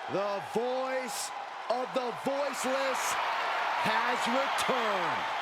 The voice of the voiceless has returned.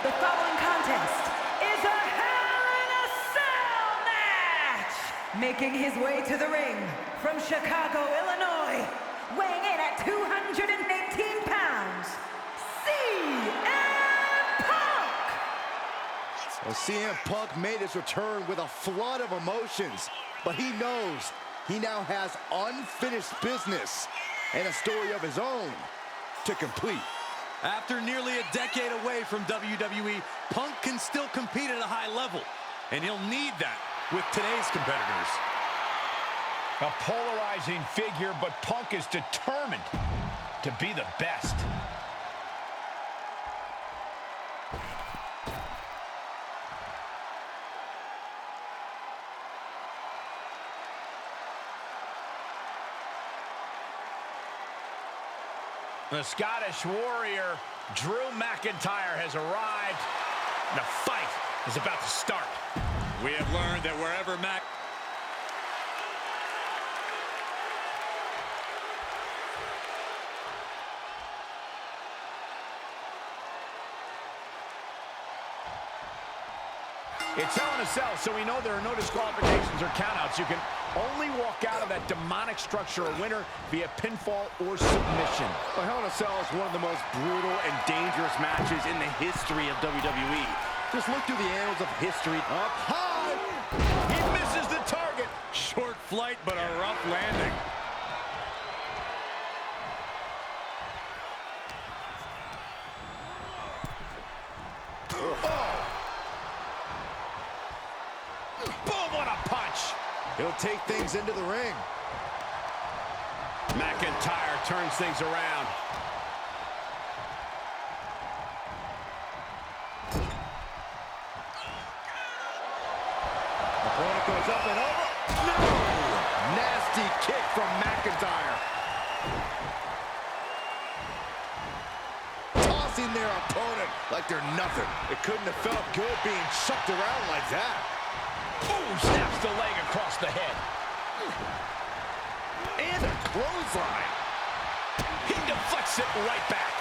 The following contest is a Hell in a Cell match! Making his way to the ring from Chicago, Illinois, weighing in at 218 pounds, CM Punk! Well, CM Punk made his return with a flood of emotions, but he knows he now has unfinished business and a story of his own to complete. After nearly a decade away from WWE, Punk can still compete at a high level, and he'll need that with today's competitors. A polarizing figure, but Punk is determined to be the best. The Scottish Warrior, Drew McIntyre, has arrived. The fight is about to start. We have learned that wherever It's Hell in a Cell, so we know there are no disqualifications or countouts. You can only walk out of that demonic structure a winner via pinfall or submission. Well, Hell in a Cell is one of the most brutal and dangerous matches in the history of WWE. Just look through the annals of history. Up high! He misses the target. Short flight, but a rough landing. Boom, what a punch. He'll take things into the ring. McIntyre turns things around. Opponent goes up and over. No! Nasty kick from McIntyre. Tossing their opponent like they're nothing. It couldn't have felt good being chucked around like that. Ooh, snaps the leg across the head. And a clothesline. He deflects it right back.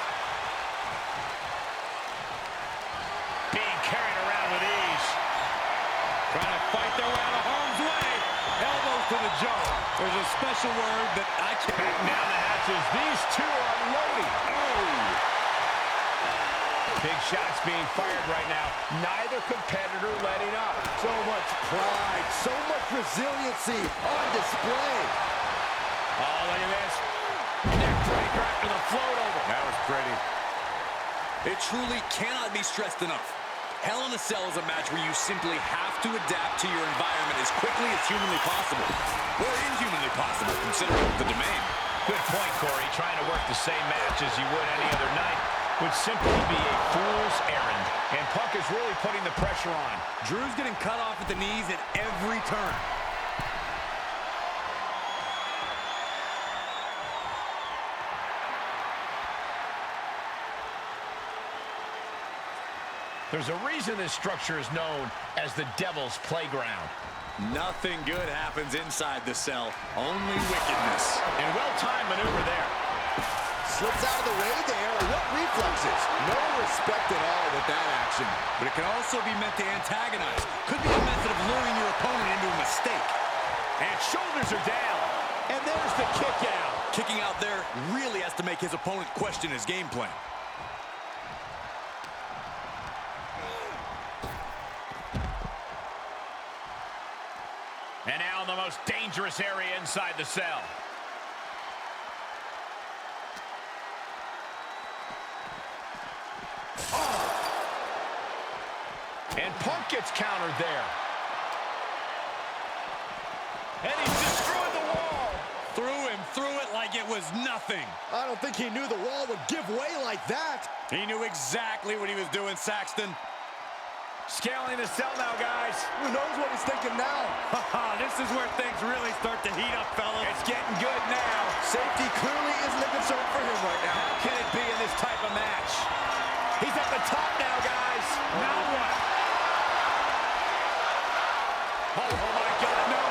Being carried around with ease. Trying to fight their way out of harm's way. Elbows to the jaw. There's a special word that I can't... Back down the hatches. These two are unloading. Oh! Big shots being fired right now. Neither competitor letting up. So much pride, so much resiliency on display. Oh, look at this. Neck breaker after the float over. That was pretty. It truly cannot be stressed enough. Hell in a Cell is a match where you simply have to adapt to your environment as quickly as humanly possible. Or inhumanly possible, considering the domain. Good point, Corey. Trying to work the same match as you would any other night would simply be a fool's errand. And Punk is really putting the pressure on. Drew's getting cut off at the knees at every turn. There's a reason this structure is known as the Devil's Playground. Nothing good happens inside the cell. Only wickedness. And well-timed maneuver there. Slips out of the way there. What reflexes? No respect at all with that action. But it can also be meant to antagonize. Could be a method of luring your opponent into a mistake. And shoulders are down. And there's the kick out. Kicking out there really has to make his opponent question his game plan. And now in the most dangerous area inside the cell. Oh. And Punk gets countered there. And he's destroyed the wall. Threw it like it was nothing. I don't think he knew the wall would give way like that. He knew exactly what he was doing, Saxton. Scaling the cell now, guys. Who knows what he's thinking now? This is where things really start to heat up, fellas. It's getting good now. Safety clearly isn't a concern for him right now. How can it be in this type of match? He's at the top now, guys. Now what? Oh my God, no.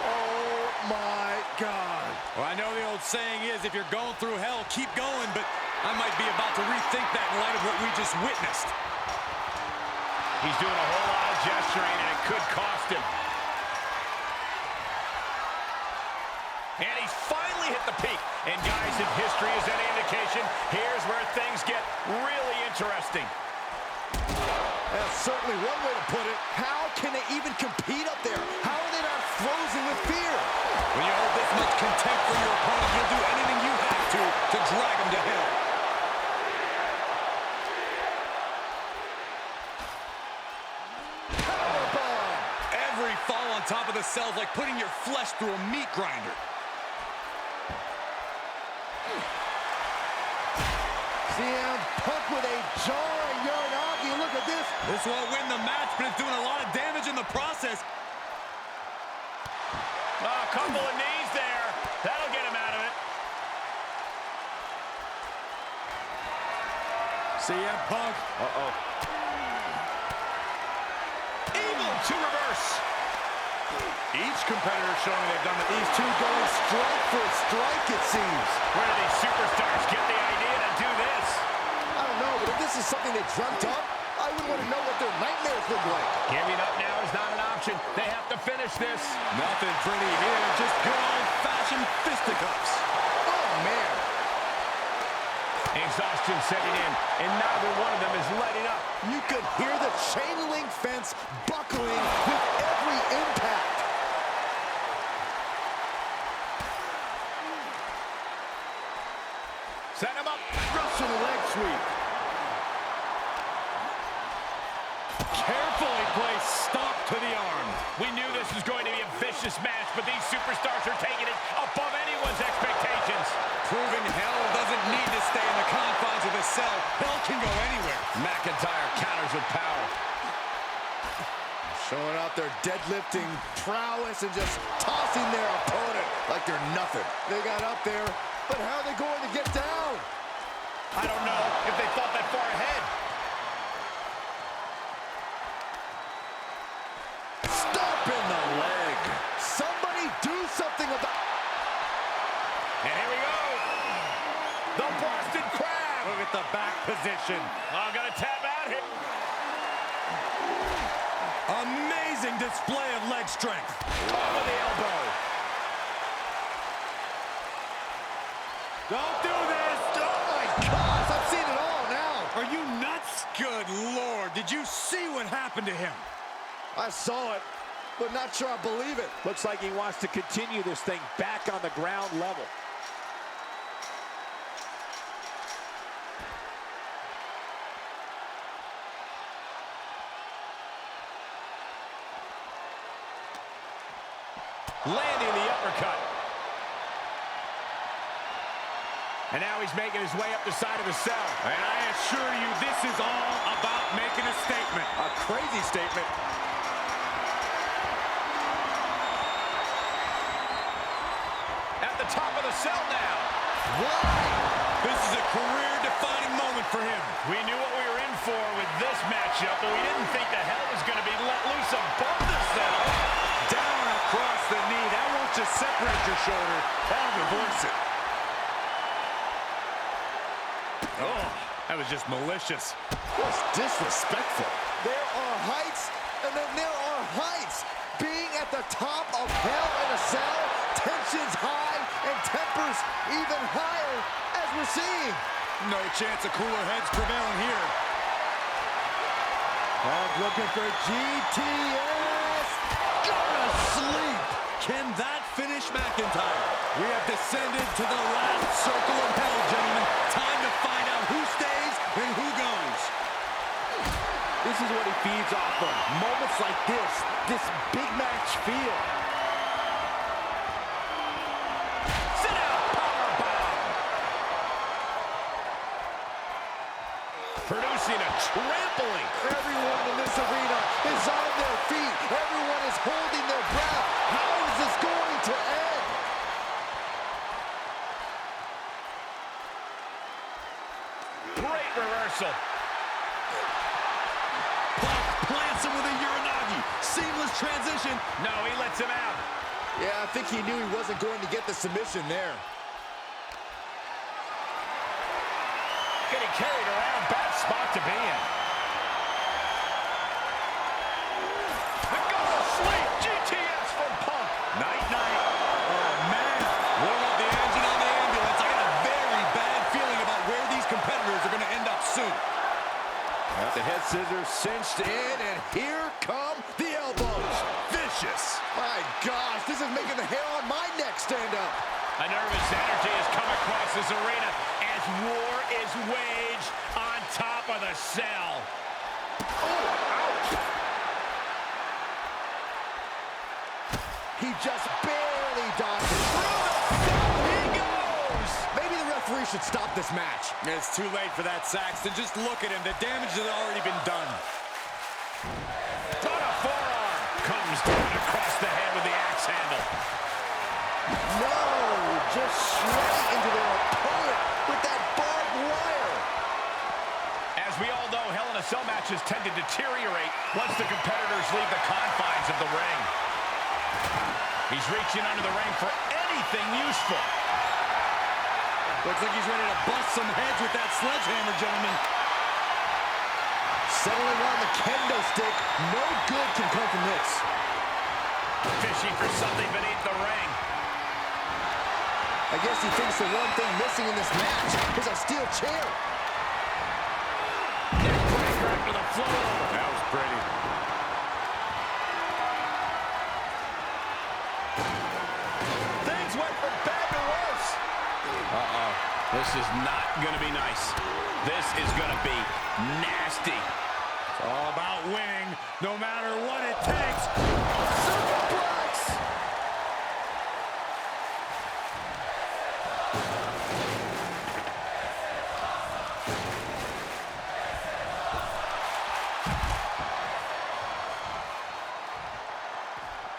Oh, my God. Well, I know the old saying is, if you're going through hell, keep going, but I might be about to rethink that in light of what we just witnessed. He's doing a whole lot of gesturing, and it could cost him. And he's finally hit the peak. And guys, if history is any indication, here's where things get really interesting. That's certainly one way to put it. How can they even compete up there? How are they not frozen with fear? When you hold this much contempt for your opponent, you'll do anything you have to drag him to hell. Powerbomb. Every fall on top of the cell is like putting your flesh through a meat grinder. CM Punk with a jarring Uranagi. Look at this. This won't win the match, but it's doing a lot of damage in the process. A couple of knees there. That'll get him out of it. CM Punk. Uh-oh. Evil to reverse. Each competitor showing they've done it. These two going strike for strike, it seems. Where do these superstars get the idea to do this? I don't know, but if this is something they dreamt up, I would want to know what their nightmares look like. Giving up now is not an option. They have to finish this. Nothing pretty here, just good old-fashioned fisticuffs. Oh, man. Exhaustion setting in, and neither one of them is letting up. You could hear the chain link fence buckling with every impact. Set him up. Russian leg sweep. Carefully placed stomp to the arm. We knew this was going to be a vicious match, but these superstars are taking it above anyone's expectations. Proving hell doesn't need to stay in the confines of the cell. Hell can go anywhere. McIntyre counters with power. Showing out their deadlifting prowess and just tossing their opponent like they're nothing. They got up there, but how are they going to get down? I don't know if they thought that far ahead. Stop in the leg. Somebody do something about... And here we go. The Boston Crab. Look at the back position. Oh, gonna tap out here. Amazing display of leg strength. Top of the elbow. Don't do this. Oh, my gosh, I've seen it all now. Are you nuts? Good Lord. Did you see what happened to him? I saw it, but not sure I believe it. Looks like he wants to continue this thing back on the ground level. Landing the uppercut. And now he's making his way up the side of the cell. And I assure you, this is all about making a statement. A crazy statement. At the top of the cell now. Why? This is a career-defining moment for him. We knew what we were in for with this matchup, but we didn't think the hell was going to be let loose above the cell. Down across the knee. That won't just separate your shoulder. That'll reverse it. Oh, that was just malicious. That's disrespectful. There are heights, and then there are heights. Being at the top of hell in a cell, tensions high and tempers even higher, as we're seeing. No chance of cooler heads prevailing here. Punk looking for GTS. Gonna sleep. Can that finish McIntyre? We have descended to the last circle of hell, gentlemen. Time to find out who stays and who goes. This is what he feeds off of. Moments like this big match feel. Sit out, powerbomb. producing a trampling. Everyone in this arena is on their feet. Everyone is holding their breath. How is this going to end? Great reversal. Punk plants him with a Uranagi. Seamless transition. No, he lets him out. Yeah, I think he knew he wasn't going to get the submission there. Getting carried around. Bad spot to be in. The go to sleep. GTS from Punk. Night-night. Oh, man. Warm up the engine on the ambulance. I got a very bad feeling about where these competitors are going to end up soon. Got the head scissors cinched in, and here come the elbows. Vicious. My gosh, this is making the hair on my neck stand up. A nervous energy has come across this arena as war is waged on top of the cell. Oh, ouch. He just barely dodged it. He goes! Maybe the referee should stop this match. It's too late for that, Saxton. Just look at him. The damage has already been done. On a forearm. Comes down across the head with the axe handle. No, just straight into their opponent with that barbed wire. As we all know, Hell in a Cell matches tend to deteriorate once the competitors leave the confines of the ring. He's reaching under the ring for anything useful. Looks like he's ready to bust some heads with that sledgehammer, gentlemen. Settling on the kendo stick. No good can come from this. Fishing for something beneath the ring. I guess he thinks the one thing missing in this match is a steel chair. Neckbreaker after the floor. That was pretty. Things went from bad to worse. Uh-oh. This is not going to be nice. This is going to be nasty. It's all about winning, no matter what it takes. Superplex!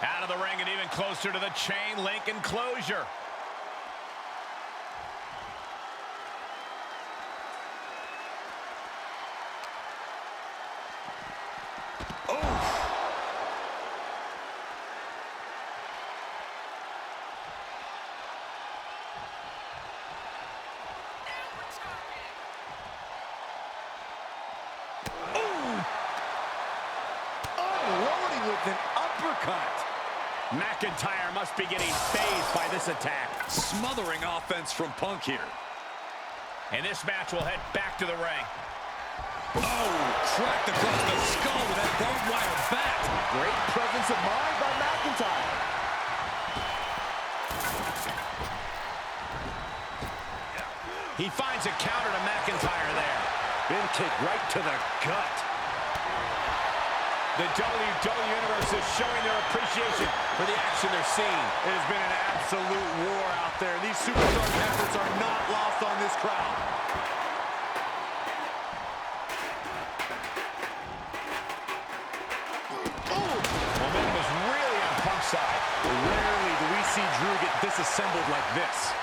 Out of the ring and even closer to the chain link enclosure. Unloading with an uppercut. McIntyre must be getting phased by this attack. Smothering offense from Punk here. And this match will head back to the ring. Oh, cracked across the skull with that barbed wire bat. Great presence of mind by McIntyre. He finds a counter to McIntyre there. Big kick right to the gut. The WWE Universe is showing their appreciation for the action they're seeing. It has been an absolute war out there. These superstars' efforts are not lost on this crowd. Momentum is really on Punk's side. Rarely do we see Drew get disassembled like this.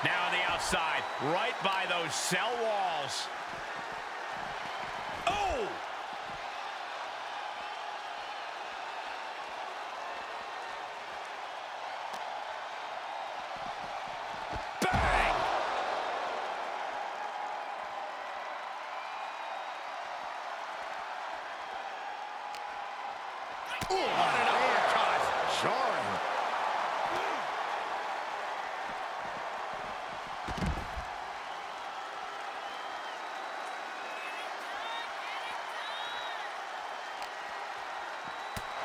Now on the outside, right by those cell walls. Oh! Bang! What an uppercut. Jarring.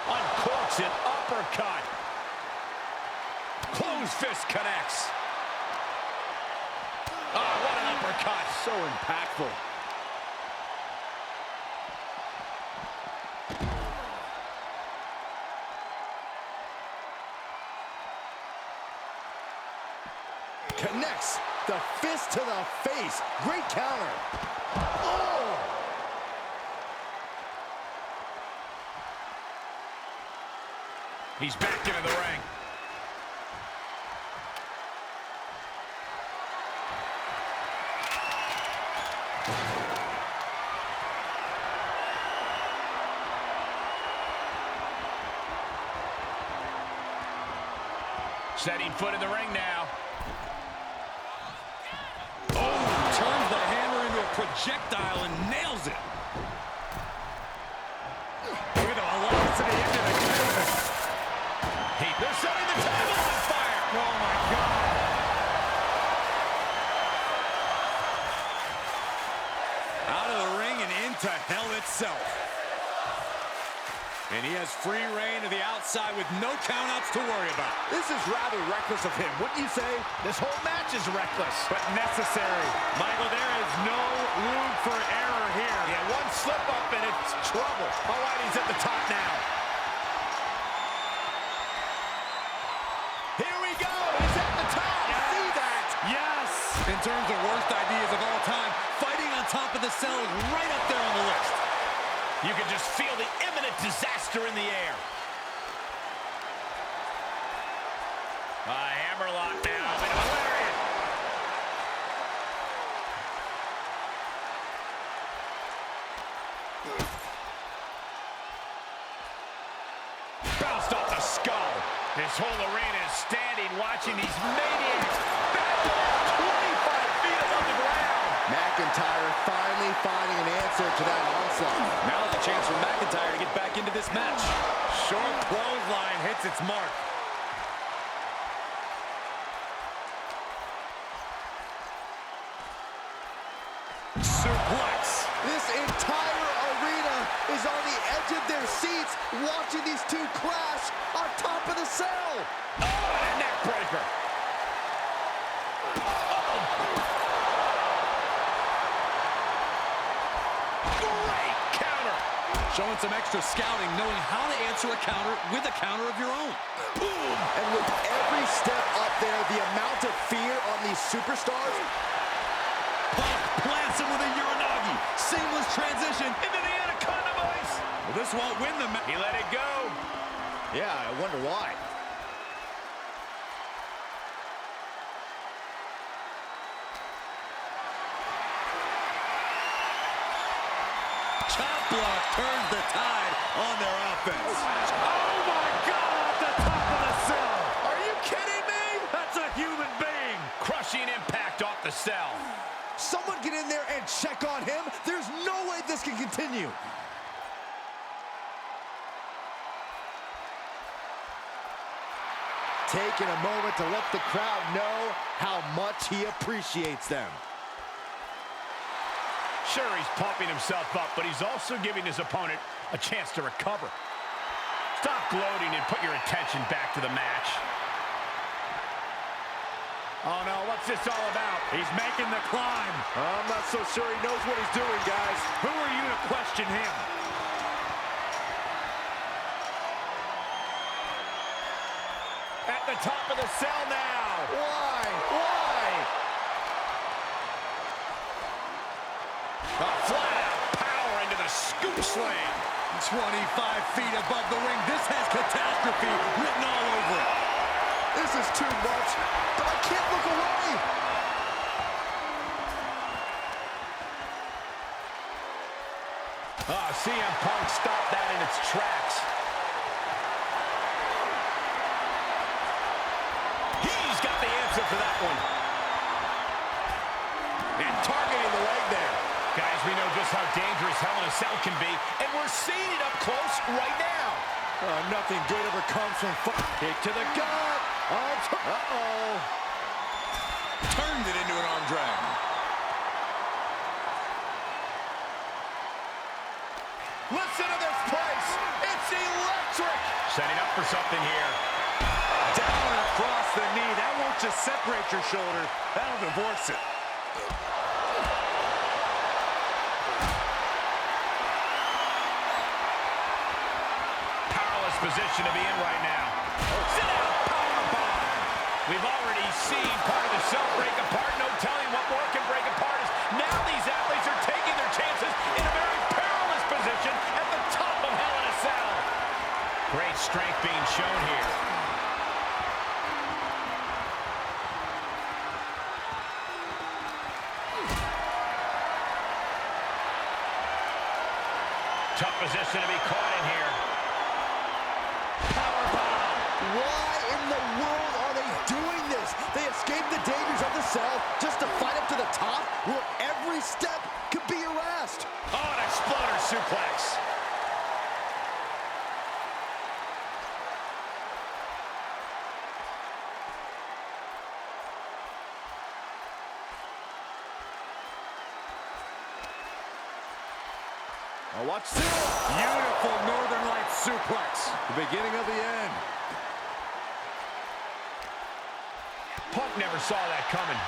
Uncorks an uppercut. Closed fist connects. Oh, what an uppercut. So impactful. connects the fist to the face. Great counter. Oh! He's back into the ring. Setting foot in the ring now. Oh, turns the hammer into a projectile and nails it. Look at the velocity into the canvas. They're setting the table on fire. Oh, my God. Out of the ring and into hell itself. And he has free reign to the outside with no countouts to worry about. This is rather reckless of him, wouldn't you say? This whole match is reckless. But necessary. Michael, there is no room for error here. Yeah, one slip up and it's trouble. All right, he's at the top now. Here we go. He's at the top. Yes. See that? Yes. In terms of worst ideas of all time, fighting on top of the cell is right up there on the list. You can just feel the imminent disaster in the air. Hammerlock now. Into a lariat. Bounced off the skull. This whole arena is standing, watching these maniacs battle 25 feet above the ground. McIntyre finally finding an answer to that onslaught. Now is a chance for McIntyre to get back into this match. Short clothesline hits its mark. Suplex. This entire arena is on the edge of their seats watching these two clash on top of the cell. Oh, and a neck breaker. Great counter. Showing some extra scouting, knowing how to answer a counter with a counter of your own. Boom. And with every step up there, the amount of fear on these superstars. Punk plants him with a Uranagi. Seamless transition Into the anaconda vice. Well, this won't win the match. He let it go. Yeah, I wonder why. Chop block turns the tide on their offense. Oh, my God, at the top of the cell. Are you kidding me? That's a human being. Crushing impact off the cell. Someone get in there and check on him. There's no way this can continue. Taking a moment to let the crowd know how much he appreciates them. Sure, he's pumping himself up, but he's also giving his opponent a chance to recover. Stop gloating and put your attention back to the match. Oh, no, what's this all about? He's making the climb. I'm not so sure he knows what he's doing, guys. Who are you to question him? At the top of the cell now. Why? Why? A flat-out power into the scoop slam. 25 feet above the ring. This has catastrophe written all over it. This is too much, but I can't look away. CM Punk stopped that in its tracks. He's got the answer for that one. And targeting the leg there. Guys, we know just how dangerous Hell in a Cell can be, and we're seeing it up close right now. Nothing good ever comes from kick to the gut. Uh-oh. Turned it into an arm drag. Listen to this place. It's electric. Setting up for something here. Down across the knee. That won't just separate your shoulder. That'll divorce it. Powerless position to be in right now. Sit out, powerbomb. We've already seen part of the cell tough position to be caught in here. Why in the world are they doing this? They escaped the dangers of the cell just to fight up to the top where every step could be harassed. Oh, an exploder suplex. Now watch this. Beautiful Northern Lights suplex. The beginning of the end. Punk never saw that coming.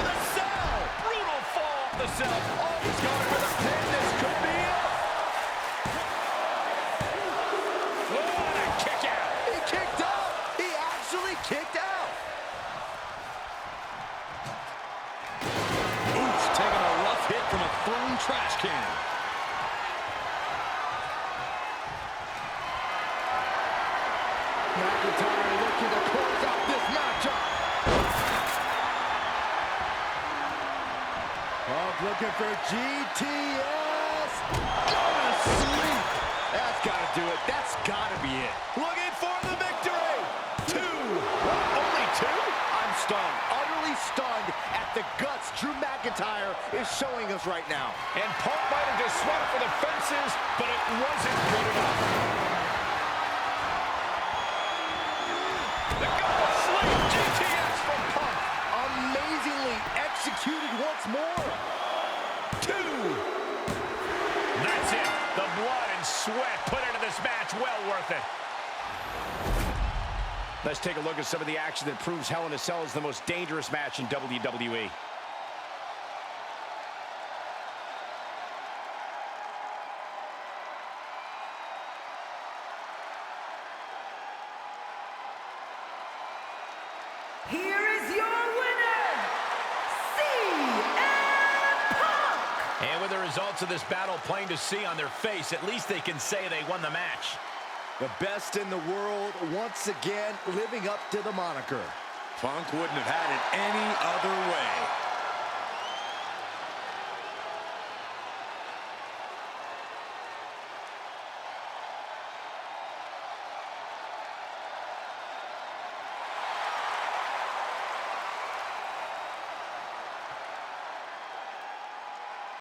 The cell! Brutal fall off the cell. Oh, he's going for the pin. This could be it. What a kick out. He kicked out. He actually kicked out. Oof, taking a rough hit from a thrown trash can. McIntyre looking to close out this matchup. Punk looking for GTS. Go to sleep. That's got to do it. That's got to be it. Looking for the victory. 2. What? Only 2? I'm stunned, utterly stunned at the guts Drew McIntyre is showing us right now. And Punk might have just swung for the fences, but it wasn't good enough. The go to sleep. GTS from Punk. Amazingly executed once more. 2. That's it. The blood and sweat put into this match. Well worth it. Let's take a look at some of the action that proves Hell in a Cell is the most dangerous match in WWE. Here is your winner, CM Punk! And with the results of this battle plain to see on their face, at least they can say they won the match. The best in the world once again living up to the moniker. Punk wouldn't have had it any other way.